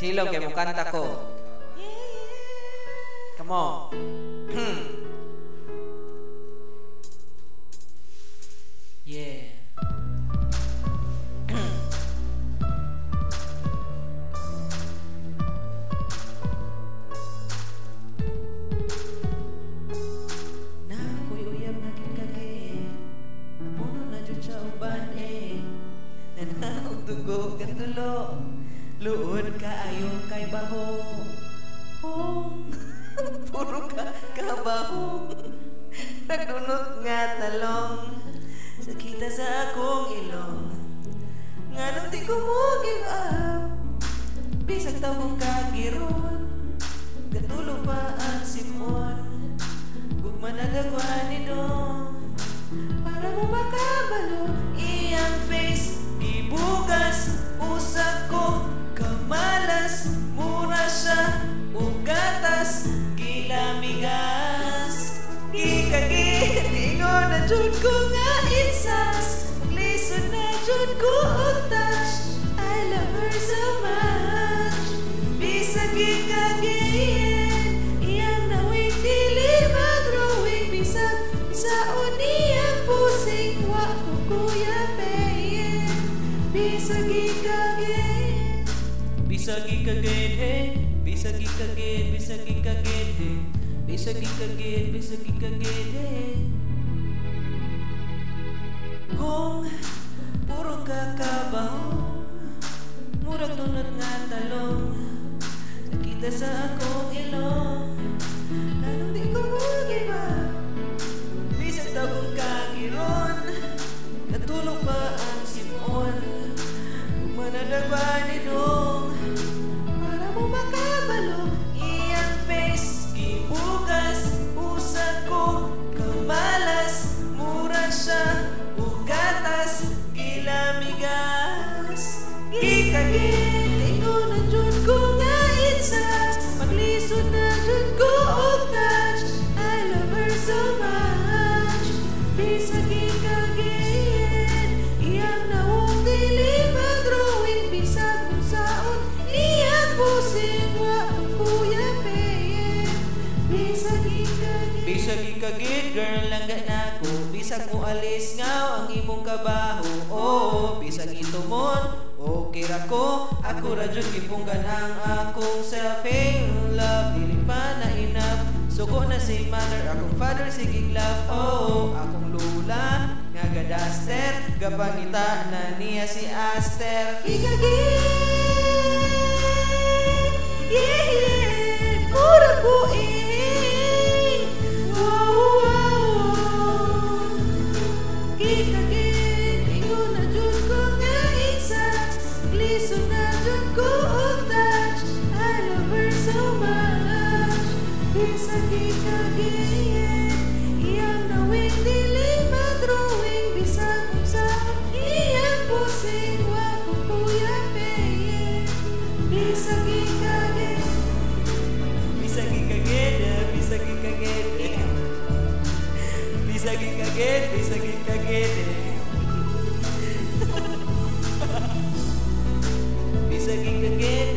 Silog kay mo kanta ko. Come on. Yeah. Na ako'y uyab na kikagi, napuno na dyan sa uban nanaog dugo katulo, luod ka ayong kay baho. Puro ka kabaho, nagdunot nga talong, sakita sa akong ilong, nga nung di ko mo give up, bisag tawag kagiron, katulo pa ang simon, gugma na dagwan ni Dong, para mo makabalo, iyang face, ibugas, usak ko, kamalas, mura siya, ugatas, kilamigas, kikagit, ingon na jud ko nga insas, lisod na jud ko utas, I love her so much, bisag kikagit, iyang nawing dili mag-growing, bisag sa uniyang pusing, wa ko kuya payin, bisag kikagit, bisag kikagit, hey. Bisag ikagid, bisag ikagid, hey. Bisag ikagid, bisag ikagid, hey. Kung puro kakabaho, murag tunod nga talong, nakita sa akong ilong, anong di ko magiba, bisag tagong kagiron, katulog pa ang simon, kung manadagwa ni Dong, para mo makabalo, iyang face, kibugas, usag ko, kamalas, mura siya, ugatas, kilamigas, kikagit, ingon na jud ko nga insas, maglisod na jud ko utas, I love her so much, bisag kikagit, iyang nawong dili mag-growing, bisag kung saon, iyang pusing, wa ko kuya payin, bisag kikagit. Bisag kikagit, girl, langga na ko, bisag mo alis ngaw ang imong kabaho, oo, bisag itumon, okay ra ko, ako ra jud gipunggan ang akong self, hey, love, dili pa na enough, suko na si mother, akong father, sige love, oo, akong lula, nga gadaster, gapangita na niya si Aster, kikagit, yeah, yeah, pura buing, wow, wow, kikagit, ingon na jud ko nga insas, lisod na jud ko utas, I love her so much, bisag kikagit, iyang nawing dili mag-growing, bisag kung saan iyang pusing, wa ko kuya payin, bisag kikagit, bisag kikagit, bisag kikagit, bisag kikagit, bisag kikagit, bisag kikagit.